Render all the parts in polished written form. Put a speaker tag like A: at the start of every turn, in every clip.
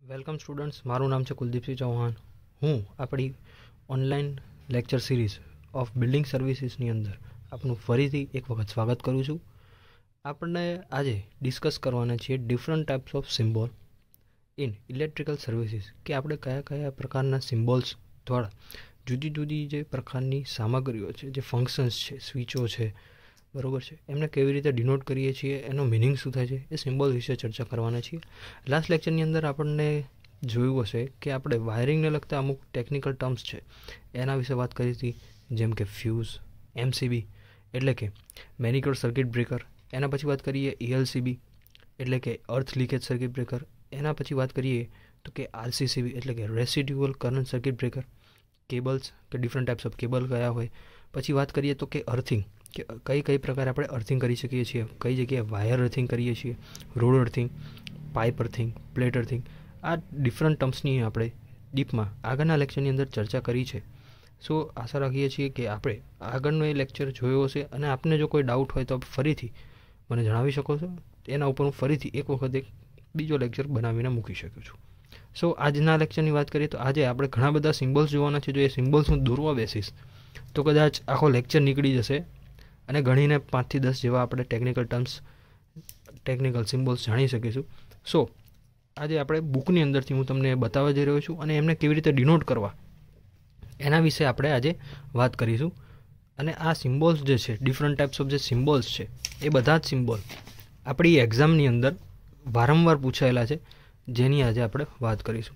A: Welcome students, મારું નામ છે કુલદીપસિંહ ચૌહાણ. હું આપણી online lecture series of building સર્વિસીસની અંદર આપનું ફરીથી એક વખત સ્વાગત કરું છું. આપણે આજે ડિસ્કસ કરવાના છીએ different types of symbol in electrical services, કે આપણે કયા કયા પ્રકારના સિમ્બોલ્સ દ્વારા જુદી જુદી જે પ્રકારની સામગ્રીઓ છે, જે ફંક્શન્સ છે, સ્વિચો છે, બરોબર છે, એમને કેવી રીતે ડિનોટ કરીએ છીએ, એનો મિનિંગ શું થાય છે, એ સિમ્બોલ વિશે ચર્ચા કરવાના છીએ. લાસ્ટ લેક્ચરની અંદર આપણને જોયું હશે કે આપણે વાયરિંગને લગતા અમુક ટેકનિકલ ટર્મ્સ છે એના વિશે વાત કરી હતી, જેમ કે ફ્યુઝ, એમસીબી એટલે કે મેનિક્યોર સર્કિટ બ્રેકર, એના પછી વાત કરીએ ELCB એટલે કે અર્થ લીકેજ સર્કિટ બ્રેકર, એના પછી વાત કરીએ તો કે RCCB એટલે કે residual current circuit breaker, cables કે ડિફરન્ટ ટાઈપ્સ ઓફ કેબલ કયા હોય, પછી વાત કરીએ તો કે અર્થિંગ, કે કઈ કઈ પ્રકારે આપણે અર્થિંગ કરી શકીએ છીએ, કઈ જગ્યાએ વાયર અર્થિંગ કરીએ છીએ, road earthing, pipe earthing, plate earthing. આ ડિફરન્ટ ટર્મ્સની આપણે ડીપમાં આગળના લેક્ચરની અંદર ચર્ચા કરી છે. સો આશા રાખીએ છીએ કે આપણે આગળનો એ લેક્ચર જોયો હશે, અને આપને જો કોઈ ડાઉટ હોય તો ફરીથી મને જણાવી શકો છો. એના ઉપર હું ફરીથી એક વખત એક બીજો લેક્ચર બનાવીને મૂકી શકું છું. સો આજના લેક્ચરની વાત કરીએ તો આજે આપણે ઘણા બધા સિમ્બોલ્સ જોવાના છે. જો એ સિમ્બોલ્સ હું દોરવા બેસીશ તો કદાચ આખો લેક્ચર નીકળી જશે, અને ગણીને 5 થી 10 જેવા આપણે ટેકનિકલ ટર્મ્સ, ટેકનિકલ સિમ્બોલ્સ જાણી શકીશું. સો આજે આપણે બુકની અંદરથી હું તમને બતાવવા જઈ રહ્યો છું, અને એમને કેવી રીતે ડિનોટ કરવા એના વિશે આપણે આજે વાત કરીશું. અને આ સિમ્બોલ્સ જે છે, ડિફરન્ટ ટાઈપ્સ ઓફ જે સિમ્બોલ્સ છે, એ બધા જ સિમ્બોલ આપણી એક્ઝામની અંદર વારંવાર પૂછાયેલા છે, જેની આજે આપણે વાત કરીશું.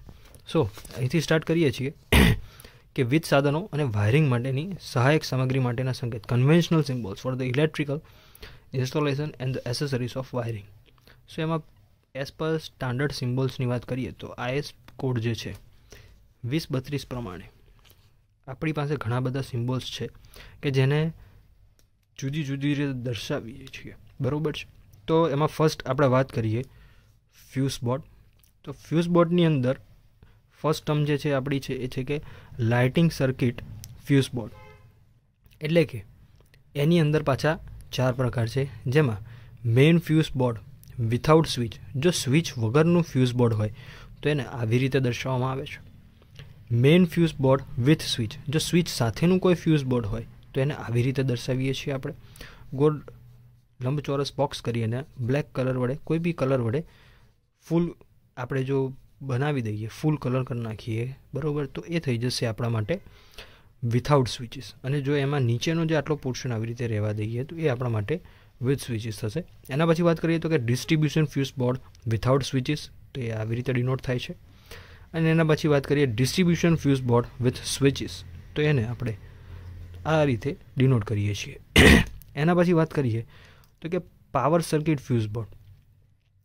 A: સો અહીંથી સ્ટાર્ટ કરીએ છીએ કે વીજ સાધનો અને વાયરિંગ માટેની સહાયક સામગ્રી માટેના સંકેત, conventional symbols for the electrical installation and the accessories of wiring. So એમાં એઝ પર સ્ટાન્ડર્ડ સિમ્બોલ્સની વાત કરીએ તો IS કોડ જે છે 2032 પ્રમાણે આપણી પાસે ઘણા બધા સિમ્બોલ્સ છે કે જેને જુદી જુદી રીતે દર્શાવીએ છીએ, બરાબર છે. તો એમાં ફર્સ્ટ આપણે વાત કરીએ ફ્યુઝ બોર્ડ. તો ફ્યુઝ બોર્ડની અંદર ફર્સ્ટ ટર્મ જે છે આપણી છે એ છે કે લાઇટિંગ સર્કિટ ફ્યુઝ બોર્ડ. એટલે કે એની અંદર પાછા 4 પ્રકાર છે, જેમાં main fuse board without switch, જો સ્વિચ વગરનું ફ્યુઝ બોર્ડ હોય તો એને આવી રીતે દર્શાવવામાં આવે છે. Main fuse board with switch, જો સ્વિચ સાથેનું કોઈ ફ્યુઝ બોર્ડ હોય તો એને આવી રીતે દર્શાવીએ છીએ આપણે. ગોળ લંબચોરસ બોક્સ કરીને બ્લેક કલર વડે, કોઈ બી કલર વડે ફૂલ આપણે જો બનાવી દઈએ, ફૂલ કલર કરી નાખીએ, બરાબર, તો એ થઈ જશે આપણા માટે વિથઆઉટ સ્વિચીસ. અને જો એમાં નીચેનો જે આટલો પોર્શન આવી રીતે રહેવા દઈએ તો એ આપણા માટે વિથ સ્વિચીસ થશે. એના પછી વાત કરીએ તો કે ડિસ્ટ્રીબ્યુશન ફ્યુઝ બોર્ડ વિથઆઉટ સ્વિચીસ, તો એ આવી રીતે ડિનોટ થાય છે. અને એના પછી વાત કરીએ ડિસ્ટ્રીબ્યુશન ફ્યુઝ બોર્ડ વિથ સ્વિચીસ, તો એને આપણે આ રીતે ડિનોટ કરીએ છીએ. એના પછી વાત કરીએ તો કે પાવર સર્કિટ ફ્યુઝ બોર્ડ.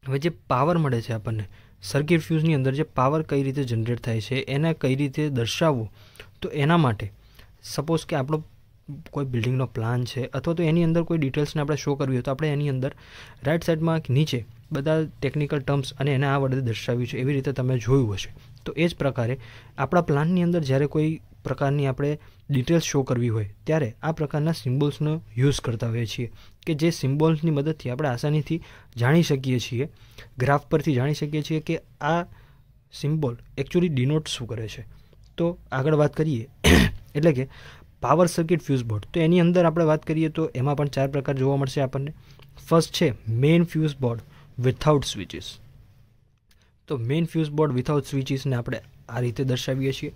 A: હવે જે પાવર મળે છે આપણને સર્કિટ ફ્યુઝની અંદર, જે પાવર કઈ રીતે જનરેટ થાય છે એને કઈ રીતે દર્શાવવું, તો એના માટે સપોઝ કે આપણો કોઈ બિલ્ડિંગનો પ્લાન છે, અથવા તો એની અંદર કોઈ ડિટેલ્સને આપણે શો કરવી હોય તો આપણે એની અંદર રાઇટ સાઈડમાં નીચે બધા ટેકનિકલ ટર્મ્સ અને એને આ વડે દર્શાવ્યું છે, એવી રીતે તમે જોયું હશે. તો એ જ પ્રકારે આપણા પ્લાનની અંદર જ્યારે કોઈ પ્રકારની આપણે ડિટેલ્સ શો કરવી હોય ત્યારે આ પ્રકારના સિમ્બોલ્સનો યુઝ કરતા હોઈએ છીએ, કે જે સિમ્બોલ્સની મદદથી આપણે આસાનીથી જાણી શકીએ છીએ, ગ્રાફ પરથી જાણી શકીએ છીએ કે આ સિમ્બોલ એકચ્યુઅલી ડિનોટ શું કરે છે. તો આગળ વાત કરીએ એટલે કે પાવર સર્કિટ ફ્યુઝ બોર્ડ. તો એની અંદર આપણે વાત કરીએ તો એમાં પણ 4 પ્રકાર જોવા મળશે આપણને. ફર્સ્ટ છે મેઇન ફ્યુઝ બોર્ડ વિથઆઉટ સ્વિચીસ. તો મેઇન ફ્યુઝ બોર્ડ વિથઆઉટ સ્વિચીસને આપણે આ રીતે દર્શાવીએ છીએ.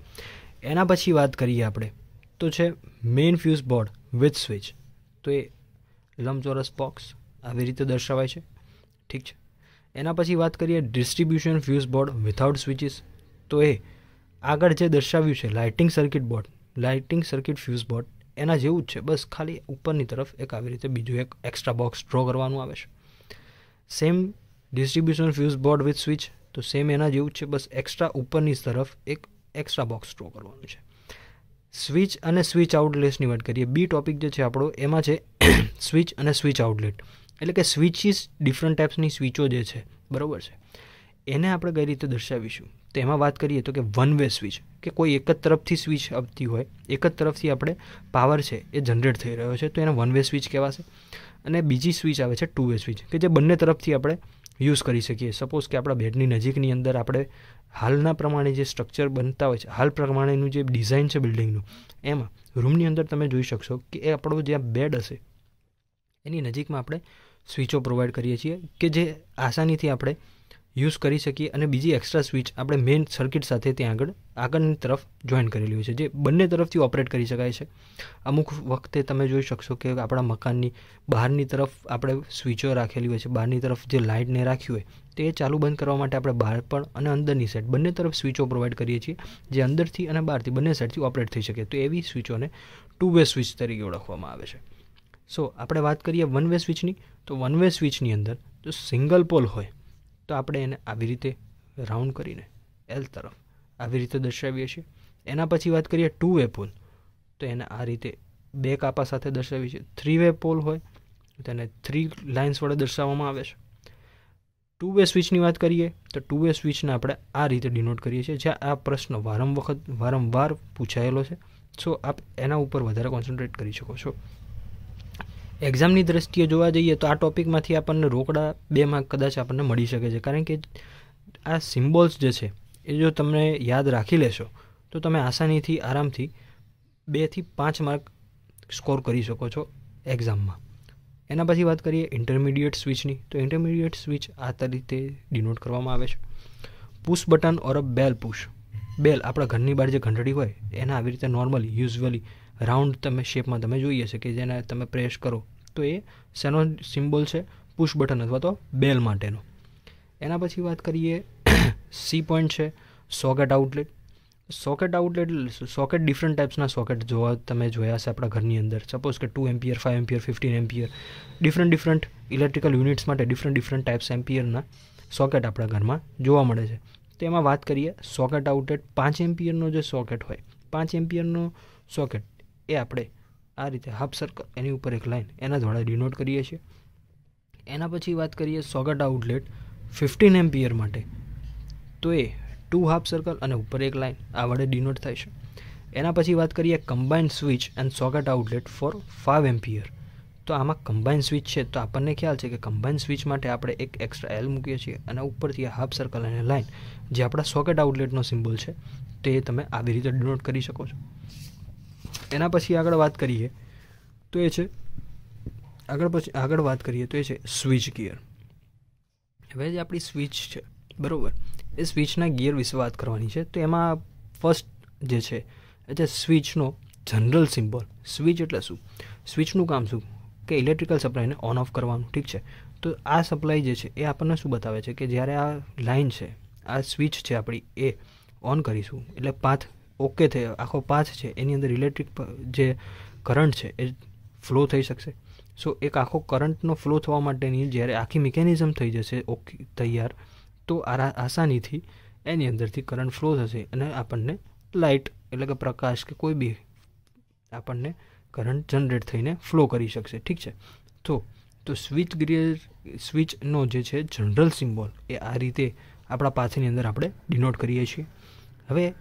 A: એના પછી વાત કરીએ આપણે તો છે main fuse board with switch. તો એ લંબચોરસ બોક્સ આવી રીતે દર્શાવાય છે, ઠીક છે. એના પછી વાત કરીએ ડિસ્ટ્રીબ્યુશન ફ્યુઝ બોર્ડ વિથઆઉટ સ્વિચીસ. તો એ આગળ જે દર્શાવ્યું છે lighting circuit board, lighting circuit fuse board, એના જેવું જ છે, બસ ખાલી ઉપરની તરફ એક આવી રીતે બીજું એક એક્સ્ટ્રા બોક્સ ડ્રો કરવાનું આવે છે. Same distribution fuse board with switch, તો સેમ એના જેવું જ છે, બસ એક્સ્ટ્રા ઉપરની તરફ એક એક્સ્ટ્રા બોક્સ ડ્રો કરવાનું છે. સ્વિચ અને સ્વિચ આઉટલેટ્સની વાત કરીએ, બી ટોપિક જે છે આપણો એમાં છે સ્વિચ અને સ્વિચ આઉટલેટ. એટલે કે સ્વિચીસ, ડિફરન્ટ ટાઈપ્સની સ્વિચો જે છે, બરાબર છે, એને આપણે કઈ રીતે દર્શાવીશું. તો એમાં વાત કરીએ તો કે વન વે સ્વિચ, કે કોઈ એક જ તરફથી સ્વિચ આવતી હોય, એક જ તરફથી આપણે પાવર છે એ જનરેટ થઈ રહ્યો છે, તો એને વન વે સ્વિચ કહેવાશે. અને બીજી સ્વિચ આવે છે 2 વે સ્વિચ, કે જે બંને તરફથી આપણે યુઝ કરી શકીએ. સપોઝ કે આપણા બેડની નજીકની અંદર આપણે હાલના પ્રમાણે જે સ્ટ્રક્ચર બનતા હોય છે, હાલ પ્રમાણેનું જે ડિઝાઇન છે બિલ્ડિંગનું, એમાં રૂમની અંદર તમે જોઈ શકશો કે એ આપણો જ્યાં બેડ હશે એની નજીકમાં આપણે સ્વિચો પ્રોવાઈડ કરીએ છીએ કે જે આસાનીથી આપણે યુઝ કરી શકીએ. અને બીજી એક્સ્ટ્રા સ્વિચ આપણે મેઇન સર્કિટ સાથે ત્યાં આગળની તરફ જોઈન કરેલી હોય છે, જે બંને તરફથી ઓપરેટ કરી શકાય છે. અમુક વખતે તમે જોઈ શકશો કે આપણા મકાનની બહારની તરફ આપણે સ્વિચો રાખેલી હોય છે, બહારની તરફ જે લાઇટને રાખ્યું હોય તે ચાલુ બંધ કરવા માટે આપણે બહાર પણ અને અંદરની સાઈડ બંને તરફ સ્વિચો પ્રોવાઈડ કરીએ છીએ, જે અંદરથી અને બહારથી બંને સાઈડથી ઓપરેટ થઈ શકે. તો એવી સ્વિચોને 2-વે સ્વિચ તરીકે ઓળખવામાં આવે છે. સો આપણે વાત કરીએ 1-વે સ્વિચની, તો 1-વે સ્વિચની અંદર જો સિંગલ પોલ હોય તો આપણે એને આવી રીતે રાઉન્ડ કરીને એલ તરફ આવી રીતે દર્શાવીએ છીએ. એના પછી વાત કરીએ 2-વે પોલ, તો એને આ રીતે 2 કાપા સાથે દર્શાવીએ છીએ. 3-વે પોલ હોય તો એને 3 લાઇન્સ વડે દર્શાવવામાં આવે છે. 2-વે સ્વિચની વાત કરીએ તો 2-વે સ્વિચને આપણે આ રીતે ડિનોટ કરીએ છીએ. જ્યાં આ પ્રશ્ન વારંવાર પૂછાયેલો છે, સો આપ એના ઉપર વધારે કોન્સન્ટ્રેટ કરી શકો છો. એક્ઝામની દ્રષ્ટિએ જોવા જઈએ તો આ ટોપિકમાંથી આપણને રોકડા 2 માર્ક કદાચ આપણને મળી શકે છે, કારણ કે આ સિમ્બોલ્સ જે છે એ જો તમને યાદ રાખી લેશો તો તમે આસાનીથી આરામથી 2 થી 5 માર્ક સ્કોર કરી શકો છો એક્ઝામમાં. એના પછી વાત કરીએ ઇન્ટરમીડિયેટ સ્વિચની, તો ઇન્ટરમીડિયેટ સ્વિચ આ રીતે ડિનોટ કરવામાં આવે છે. પુશ બટન ઓર અ બેલ પુશ. બેલ આપણા ઘરની બહાર જે ઘંટડી હોય એના આવી રીતે નોર્મલી યુઝ્યુઅલી રાઉન્ડ તમે શેપમાં તમે જોઈએ છે કે જેને તમે પ્રેસ કરો તો એ શેનો સિમ્બોલ છે? પુશ બટન અથવા તો બેલ માટેનો. એના પછી વાત કરીએ સી પોઈન્ટ છે સોકેટ આઉટલેટ. સોકેટ ડિફરન્ટ ટાઈપ્સના સોકેટ તમે જોયા છે આપણા ઘરની અંદર. સપોઝ કે 2 ampere, 5 ampere, 15 ampere, different electrical units માટે ડિફરન્ટ ટાઈપ્સ એમ્પિયરના સોકેટ આપણા ઘરમાં જોવા મળે છે. તેમાં વાત કરીએ સોકેટ આઉટલેટ 5 એમ્પિયરનો જે સોકેટ હોય, 5 એમ્પિયરનો સોકેટ એ આપણે આ રીતે હાફ સર્કલ એની ઉપર એક લાઇન એના દ્વારા ડિનોટ કરીએ છીએ. એના પછી વાત કરીએ સોકેટ આઉટલેટ 15 એમ્પિયર માટે, તો એ 2 હાફ સર્કલ અને ઉપર એક લાઇન આ વડે ડિનોટ થાય છે. એના પછી વાત કરીએ combined switch and socket outlet for 5 ampere, તો આમાં કમ્બાઇન્ડ સ્વિચ છે તો આપણને ખ્યાલ છે કે કમ્બાઇન્ડ સ્વિચ માટે આપણે એક એક્સ્ટ્રા એલ મૂકીએ છીએ અને ઉપરથી હાફ સર્કલ અને લાઇન જે આપણા સોકેટ આઉટલેટનો સિમ્બોલ છે તે તમે આવી રીતે ડિનોટ કરી શકો છો. એના પછી આગળ વાત કરીએ તો એ છે સ્વિચ ગિયર. હવે જે આપણી સ્વિચ છે બરાબર, એ સ્વિચના ગિયર વિશે વાત કરવાની છે. તો એમાં ફર્સ્ટ જે છે એ છે સ્વિચનો જનરલ સિમ્બોલ. સ્વિચ એટલે શું? સ્વિચનું કામ શું કે ઇલેક્ટ્રિકલ સપ્લાયને ઓન ઓફ કરવાનું, ઠીક છે. તો આ સપ્લાય જે છે એ આપણને શું બતાવે છે કે જ્યારે આ લાઇન છે, આ સ્વિચ છે આપણી, એ ઓન કરીશું એટલે પાથ ઓકે થયો, આખો પાથ છે એની અંદર ઇલેક્ટ્રિક જે કરંટ છે એ ફ્લો થઈ શકશે. સો એક આખો કરંટનો ફ્લો થવા માટેની જ્યારે આખી મિકેનિઝમ થઈ જશે ઓકે તૈયાર, તો આસાનીથી એની અંદરથી કરંટ ફ્લો થશે અને આપણને લાઇટ એટલે કે પ્રકાશ કે કોઈ બી આપણને કરંટ જનરેટ થઈને ફ્લો કરી શકશે, ઠીક છે. તો સ્વિચનો જે છે જનરલ સિમ્બોલ એ આ રીતે આપણા પાથની અંદર આપણે ડિનોટ કરીએ છીએ. હવે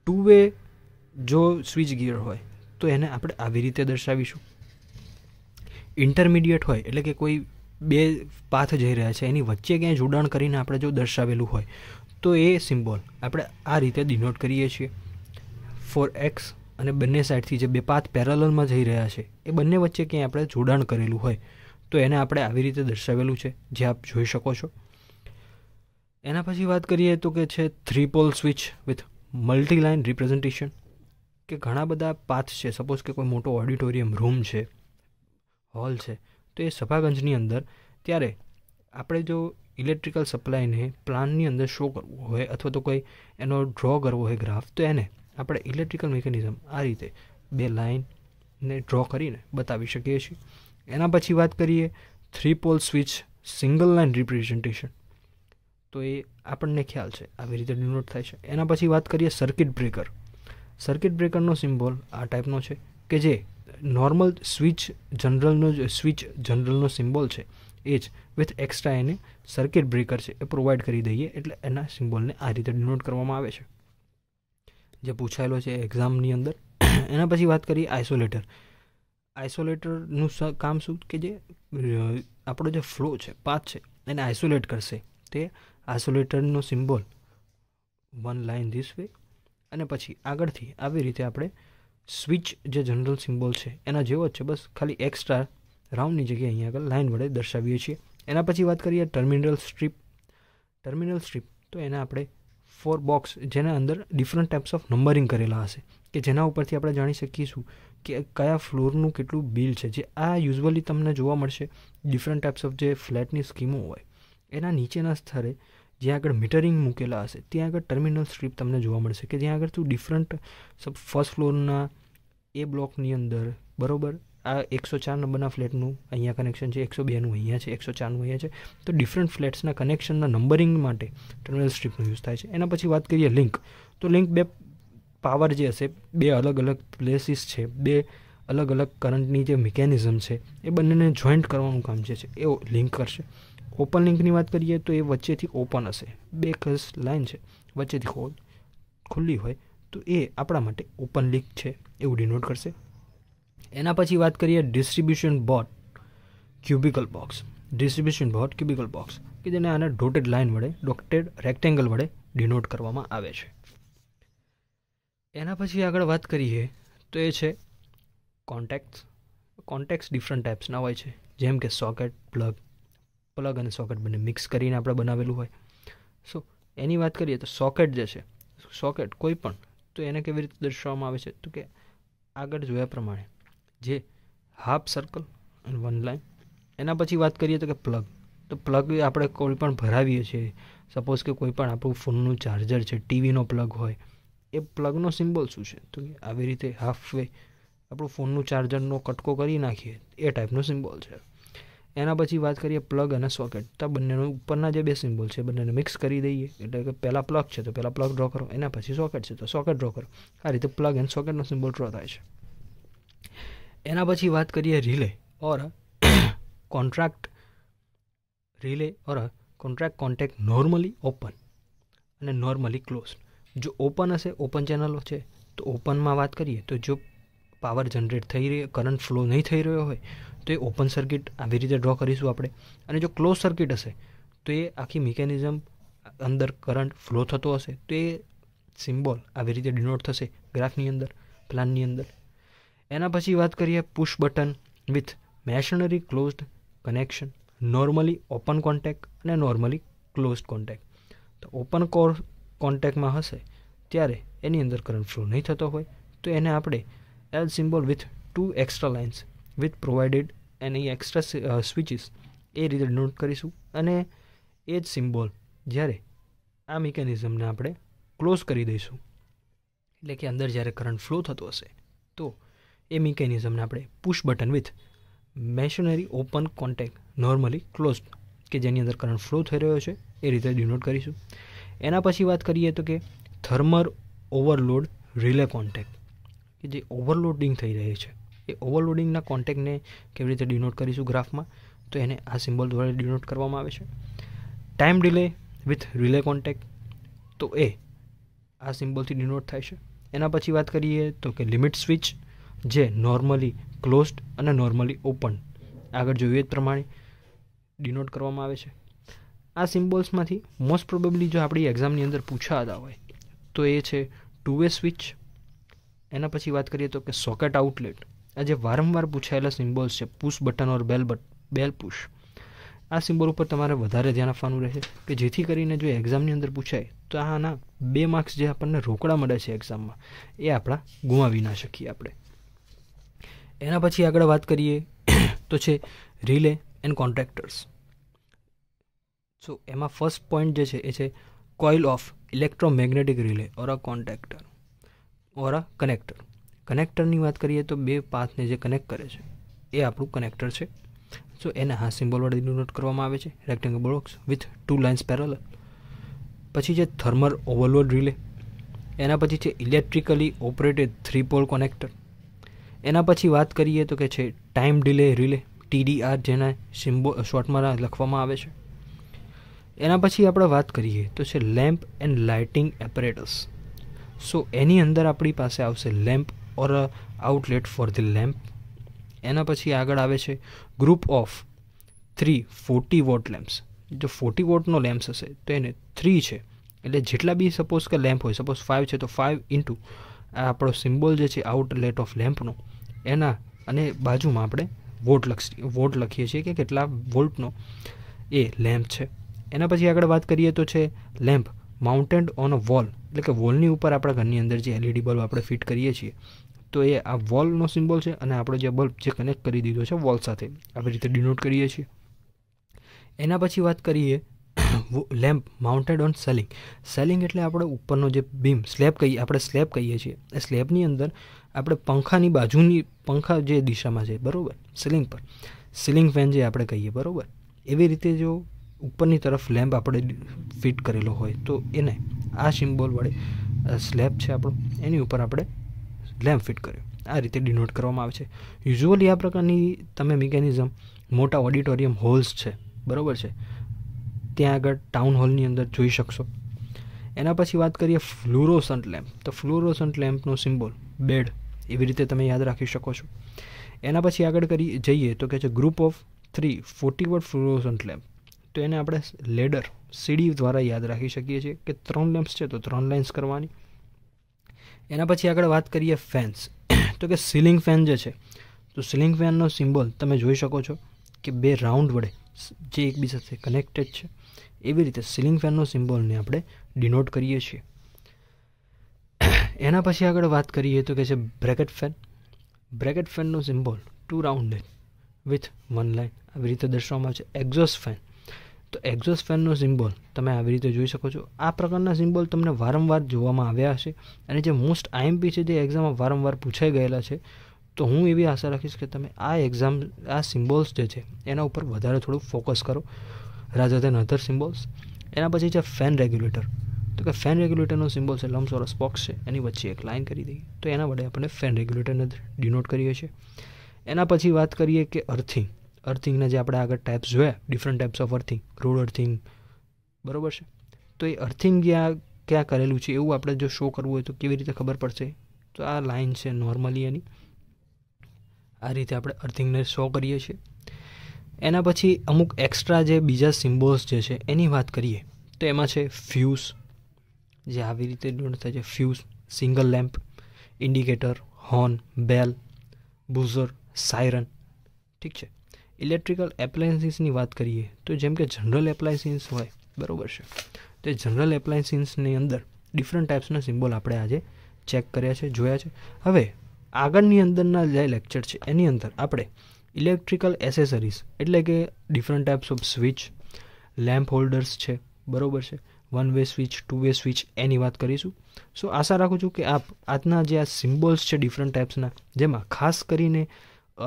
A: 2-વે જો સ્વિચ ગિયર હોય તો એને આપણે આવી રીતે દર્શાવીશું. ઇન્ટરમીડિયેટ હોય એટલે કે કોઈ 2 પાથ જઈ રહ્યા છે એની વચ્ચે ક્યાંય જોડાણ કરીને આપણે જો દર્શાવેલું હોય તો એ સિમ્બોલ આપણે આ રીતે ડિનોટ કરીએ છીએ. ફોર એક્સ અને બંને સાઈડથી જે 2 પાથ પેરેલલમાં જઈ રહ્યા છે એ બંને વચ્ચે ક્યાંય આપણે જોડાણ કરેલું હોય તો એને આપણે આવી રીતે દર્શાવેલું છે, જે આપ જોઈ શકો છો. એના પછી વાત કરીએ તો કે છે 3 pole switch with multi line representation. કે ઘણા બધા પાથ છે, સપોઝ કે કોઈ મોટો ઓડિટોરિયમ રૂમ છે, હોલ છે, તો એ સભાગંજની અંદર ત્યારે આપણે જો ઇલેક્ટ્રિકલ સપ્લાયને પ્લાનની અંદર શો કરવું હોય અથવા તો કોઈ એનો ડ્રો કરવો હોય ગ્રાફ, તો એને આપણે ઇલેક્ટ્રિકલ મિકેનિઝમ આ રીતે 2 લાઇનને ડ્રો કરીને બતાવી શકીએ છીએ. એના પછી વાત કરીએ 3 pole switch single line representation, તો એ આપણને ખ્યાલ છે આવી રીતે ડિનોટ થાય છે. એના પછી વાત કરીએ સર્કિટ બ્રેકર. સર્કિટ બ્રેકરનો સિમ્બોલ આ ટાઈપનો છે કે જે નોર્મલ સ્વિચ જનરલનો સિમ્બોલ છે એ જ વિથ એક્સ્ટ્રા એને સર્કિટ બ્રેકર છે એ પ્રોવાઈડ કરી દઈએ એટલે એના સિમ્બોલને આ રીતે ડિનોટ કરવામાં આવે છે, જે પૂછાયેલો છે એક્ઝામની અંદર. એના પછી વાત કરીએ આઇસોલેટર. આઇસોલેટરનું કામ શું કે જે આપણો જે ફ્લો છે, પાથ છે, એને આઇસોલેટ કરશે. તે આઇસોલેટરનો symbol one line this way, અને પછી આગળથી આવી રીતે આપણે સ્વિચ જે જનરલ સિમ્બોલ છે એના જેવો જ છે, બસ ખાલી એક્સ્ટ્રા રાઉન્ડની જગ્યાએ અહીંયા આગળ લાઇન વડે દર્શાવીએ છીએ. એના પછી વાત કરીએ ટર્મિનલ સ્ટ્રીપ. ટર્મિનલ સ્ટ્રીપ તો એને આપણે 4 બોક્સ જેના અંદર ડિફરન્ટ ટાઈપ્સ ઓફ નંબરિંગ કરેલા હશે કે જેના ઉપરથી આપણે જાણી શકીશું કે કયા ફ્લોરનું કેટલું બિલ છે. જે આ યુઝ્યુઅલી તમને જોવા મળશે ડિફરન્ટ ટાઈપ્સ ઓફ જે ફ્લેટની સ્કીમો હોય એના નીચેના સ્તરે જ્યાં આગળ મીટરિંગ મૂકેલા હશે ત્યાં આગળ ટર્મિનલ સ્ટ્રીપ તમને જોવા મળશે કે જ્યાં આગળ તું ડિફરન્ટ ફર્સ્ટ ફ્લોરના એ બ્લોકની અંદર બરાબર આ 104 નંબરના ફ્લેટનું અહીંયા કનેક્શન છે, 102નું અહીંયા છે, 104નું અહીંયા છે, તો ડિફરન્ટ ફ્લેટ્સના કનેક્શનના નંબરિંગ માટે ટર્મિનલ સ્ટ્રીપનો યુઝ થાય છે. એના પછી વાત કરીએ લિંક. તો લિંક બે પાવર જે હશે, બે અલગ અલગ પ્લેસીસ છે, બે અલગ અલગ કરંટની જે મિકેનિઝમ છે એ બંનેને જોઈન્ટ કરવાનું કામ જે છે એ લિંક કરશે. ઓપન લિંકની વાત કરીએ તો એ વચ્ચેથી ઓપન હશે, બે કસ લાઇન છે વચ્ચેથી ખુલ્લી હોય તો એ આપણા માટે ઓપન લિંક છે એવું ડિનોટ કરશે. એના પછી વાત કરીએ distribution board cubicle box. Distribution board cubicle box કે જેને આને ડોટેડ લાઇન વડે, ડોટેડ રેક્ટેંગલ વડે ડિનોટ કરવામાં આવે છે. એના પછી આગળ વાત કરીએ તો એ છે કોન્ટેક્ટ્સ. કોન્ટેક્ટ્સ ડિફરન્ટ ટાઈપ્સના હોય છે, જેમ કે સોકેટ, પ્લગ અને સોકેટ બંને મિક્સ કરીને આપણે બનાવેલું હોય. સો એની વાત કરીએ તો સોકેટ જે છે, સોકેટ કોઈ પણ, તો એને કેવી રીતે દર્શાવવામાં આવે છે તો કે આગળ જોયા પ્રમાણે જે હાફ સર્કલ અને વન લાઇન. એના પછી વાત કરીએ તો કે પ્લગ. તો પ્લગ આપણે કોઈ પણ ભરાવીએ છીએ, સપોઝ કે કોઈ પણ આપણું ફોનનું ચાર્જર છે, ટીવીનો પ્લગ હોય, એ પ્લગનો સિમ્બોલ શું છે તો કે આવી રીતે હાફ વે આપણું ફોનનું ચાર્જરનો કટકો કરી નાખીએ એ ટાઈપનો સિમ્બોલ છે. એના પછી વાત કરીએ પ્લગ અને સોકેટ. તો બંનેનો ઉપરના જે બે સિમ્બોલ છે બંનેને મિક્સ કરી દઈએ, એટલે કે પહેલાં પ્લગ છે તો પહેલાં પ્લગ ડ્રો કરો, એના પછી સોકેટ છે તો સોકેટ ડ્રો કરો. આ રીતે પ્લગ એન્ડ સોકેટનો સિમ્બોલ ડ્રો થાય છે. એના પછી વાત કરીએ રિલે ઓર કોન્ટ્રાક્ટ. રિલે ઓર કોન્ટ્રાક્ટ કોન્ટેક્ટ નોર્મલી ઓપન અને નોર્મલી ક્લોઝ. જો ઓપન હશે, ઓપન ચેનલો છે, તો ઓપનમાં વાત કરીએ તો જો પાવર જનરેટ થઈ રહી, કરંટ ફ્લો નહીં થઈ રહ્યો હોય તો એ ઓપન સર્કિટ આવી રીતે ડ્રો કરીશું આપણે. અને જો ક્લોઝ સર્કિટ હશે તો એ આખી મિકેનિઝમ અંદર કરંટ ફ્લો થતો હશે તો એ સિમ્બોલ આવી રીતે ડિનોટ થશે ગ્રાફની અંદર, પ્લાનની અંદર. એના પછી વાત કરીએ push button with masonry closed connection, normally open contact અને નોર્મલી ક્લોઝડ કોન્ટેક્ટ. તો ઓપન કોન્ટેક્ટમાં હશે ત્યારે એની અંદર કરંટ ફ્લો નહીં થતો હોય તો એને આપણે L symbol with 2 extra lines with provided એની એક્સ્ટ્રા સ્વિચીસ એ રીતે ડિનોટ કરીશું. અને એ જ સિમ્બોલ જ્યારે આ મિકેનિઝમને આપણે ક્લોઝ કરી દઈશું, એટલે કે અંદર જ્યારે કરંટ ફ્લો થતો હશે તો એ મિકેનિઝમને આપણે push button with masonry open contact normally closed કે જેની અંદર કરંટ ફ્લો થઈ રહ્યો છે એ રીતે ડિનોટ કરીશું. એના પછી વાત કરીએ તો કે થર્મલ ઓવરલોડ રિલે કોન્ટેક્ટ, કે જે ઓવરલોડિંગ થઈ રહી છે એ ઓવરલોડિંગના કોન્ટેક્ટને કેવી રીતે ડિનોટ કરીશું ગ્રાફમાં, તો એને આ સિમ્બોલ દ્વારા ડિનોટ કરવામાં આવે છે. Time delay with relay contact, તો એ આ સિમ્બોલથી ડિનોટ થાય છે. એના પછી વાત કરીએ તો કે લિમિટ સ્વિચ, જે નોર્મલી ક્લોઝડ અને નોર્મલી ઓપન આગળ જોઈએ જ પ્રમાણે ડિનોટ કરવામાં આવે છે. આ સિમ્બોલ્સમાંથી મોસ્ટ પ્રોબેબલી જો આપણી એક્ઝામની અંદર પૂછાતા હોય તો એ છે 2-વે સ્વિચ. એના પછી વાત કરીએ તો કે સોકેટ આઉટલેટ. આ જે વારંવાર પૂછાયેલા સિમ્બોલ્સ છે, પુશ બટન ઓર બેલ પુશ, આ સિમ્બોલ ઉપર તમારે વધારે ધ્યાન આપવાનું રહેશે કે જેથી કરીને જો એક્ઝામની અંદર પૂછાય તો આના 2 માર્ક્સ જે આપણને રોકડા મળે છે એક્ઝામમાં એ આપણા ગુમાવી ના શકીએ આપણે. એના પછી આગળ વાત કરીએ તો છે રિલે એન્ડ કોન્ટ્રાક્ટર્સ. સો એમાં ફર્સ્ટ પોઈન્ટ જે છે એ છે coil of electromagnetic relay or a contactor or a connector. કનેક્ટરની વાત કરીએ તો બે પાથને જે કનેક્ટ કરે છે એ આપણું કનેક્ટર છે. સો એને આ સિમ્બોલ વડે ડિનોટ કરવામાં આવે છે, rectangle box with 2 lines parallel. પછી છે થર્મલ ઓવરલોડ રિલે. એના પછી છે ઇલેક્ટ્રિકલી ઓપરેટેડ 3-પોલ કનેક્ટર. એના પછી વાત કરીએ તો કે છે ટાઈમ ડિલે રિલે, TDR, જેના સિમ્બોલ શોર્ટમાં લખવામાં આવે છે. એના પછી આપણે વાત કરીએ તો છે લેમ્પ એન્ડ લાઇટિંગ એપરેટસ. સો એની અંદર આપણી પાસે આવશે lamp or outlet for the lamp. એના પછી આગળ આવે છે ગ્રુપ ઓફ 3 40 વોટ લેમ્પ્સ, જો 40 વોટનો લેમ્પ હશે તો એને 3 છે એટલે જેટલા બી સપોઝ કે લેમ્પ હોય, સપોઝ 5 છે તો 5 ઇન્ટુ આ આપણો સિમ્બોલ જે છે આઉટલેટ ઓફ લેમ્પનો એના અને બાજુમાં આપણે વોટ લખીએ છીએ કે કેટલા વોલ્ટનો એ લેમ્પ છે. એના પછી આગળ વાત કરીએ તો છે lamp mounted on a wall, એટલે કે વોલની ઉપર આપણા ઘરની અંદર જે LED બલ્બ આપણે ફિટ કરીએ છીએ તો એ આ વોલનો સિમ્બોલ છે અને આપણો જે બલ્બ જે કનેક્ટ કરી દીધો છે વોલ સાથે આવી રીતે ડિનોટ કરીએ છીએ. એના પછી વાત કરીએ lamp mounted on selling. Selling એટલે આપણે ઉપરનો જે બીમ સ્લેબ કહીએ છીએ એ સ્લેબની અંદર આપણે પંખાની બાજુની પંખા જે દિશામાં છે બરાબર સીલિંગ પર સીલિંગ ફેન જે આપણે કહીએ બરાબર એવી રીતે જો ઉપરની તરફ લેમ્પ આપણે ફિટ કરેલો હોય તો એને આ સિમ્બોલ વડે સ્લેબ છે આપણો એની ઉપર આપણે લેમ્પ ફિટ કર્યો આ રીતે ડિનોટ કરવામાં આવે છે. યુઝ્યુઅલી આ પ્રકારની તમે મિકેનિઝમ મોટા ઓડિટોરિયમ હોલ્સ છે બરાબર છે ત્યાં આગળ ટાઉન હોલની અંદર જોઈ શકશો. એના પછી વાત કરીએ ફ્લુરોસન્ટ લેમ્પ. તો ફ્લુરોસન્ટ લેમ્પનો સિમ્બોલ બેડ એવી રીતે તમે યાદ રાખી શકો છો. એના પછી આગળ જઈએ તો કે છે ગ્રુપ ઓફ 3 40 વોટ ફ્લુરોસન્ટ લેમ્પ. તો એને આપણે લેડર સીડી દ્વારા યાદ રાખી શકીએ છીએ કે 3 લેમ્પ્સ છે તો 3 લાઇન્સ કરવાની. એના પછી આગળ વાત કરીએ ફેન્સ. તો કે સીલિંગ ફેન જે છે તો સીલિંગ ફેનનો સિમ્બોલ તમે જોઈ શકો છો કે 2 રાઉન્ડ વડે જે એકબીજા સાથે કનેક્ટેડ છે એવી રીતે સીલિંગ ફેનનો સિમ્બોલને આપણે ડિનોટ કરીએ છીએ. એના પછી આગળ વાત કરીએ તો કે છે બ્રેકેટ ફેન. બ્રેકેટ ફેનનો સિમ્બોલ 2 રાઉન્ડેડ વિથ 1 લાઇન આવી રીતે દર્શાવવામાં આવે છે. Exhaust fan. તો એક્ઝોસ્ટ ફેનનો સિમ્બોલ તમે આવી રીતે જોઈ શકો છો. આ પ્રકારના સિમ્બોલ તમને વારંવાર જોવામાં આવ્યા હશે અને જે મોસ્ટ IMP છે જે એક્ઝામમાં વારંવાર પૂછાઈ ગયેલા છે તો હું એવી આશા રાખીશ કે તમે આ સિમ્બોલ્સ જે છે એના ઉપર વધારે થોડું ફોકસ કરો રાધર ધેન અધર સિમ્બોલ્સ. એના પછી છે ફેન રેગ્યુલેટર. તો કે ફેન રેગ્યુલેટરનો સિમ્બોલ છે લંબચોરસ બોક્સ છે એની વચ્ચે એક લાઇન કરી દઈએ તો એના વડે આપણે ફેન રેગ્યુલેટરને ડિનોટ કરીએ છીએ. એના પછી વાત કરીએ કે અર્થિંગ. અર્થિંગના જે આપણે આગળ ટાઈપ્સ જોયા different types of earthing, road earthing બરાબર છે. તો એ અર્થિંગ ક્યાં કરેલું છે એવું આપણે જો શો કરવું હોય તો કેવી રીતે ખબર પડશે? તો આ લાઇન છે નોર્મલી એની આ રીતે આપણે અર્થિંગને શો કરીએ છીએ. એના પછી અમુક એક્સ્ટ્રા જે બીજા સિમ્બોલ્સ જે છે એની વાત કરીએ તો એમાં છે ફ્યુઝ જે આવી રીતે ડિનોટ થાય છે. Fuse, single lamp, indicator, horn, bell, buzzer, siren. ઠીક છે. ઇલેક્ટ્રિકલ એપ્લાયન્સીસની વાત કરીએ તો જેમ કે જનરલ એપ્લાયન્સીસ હોય બરાબર છે તો એ જનરલ એપ્લાયન્સીસની અંદર ડિફરન્ટ ટાઈપ્સના સિમ્બોલ આપણે આજે ચેક કર્યા છે, જોયા છે. હવે આગળની અંદરના જે લેક્ચર છે એની અંદર આપણે ઇલેક્ટ્રિકલ એસેસરીઝ એટલે કે different types of switch, lamp holders છે બરાબર છે, 1 વે સ્વિચ, 2 વે સ્વિચ એની વાત કરીશું. સો આશા રાખું છું કે આપ આજના જે આ સિમ્બોલ્સ છે ડિફરન્ટ ટાઈપ્સના જેમાં ખાસ કરીને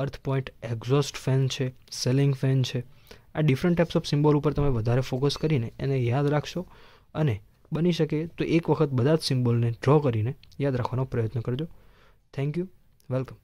A: અર્થ પોઈન્ટ, એક્ઝોસ્ટ ફેન છે, સેલિંગ ફેન છે, આ ડિફરન્ટ ટાઈપ્સ ઓફ સિમ્બોલ ઉપર તમે વધારે ફોકસ કરીને એને યાદ રાખશો અને બની શકે તો એક વખત બધા જ સિમ્બોલને ડ્રો કરીને યાદ રાખવાનો પ્રયત્ન કરજો. Thank you. વેલકમ.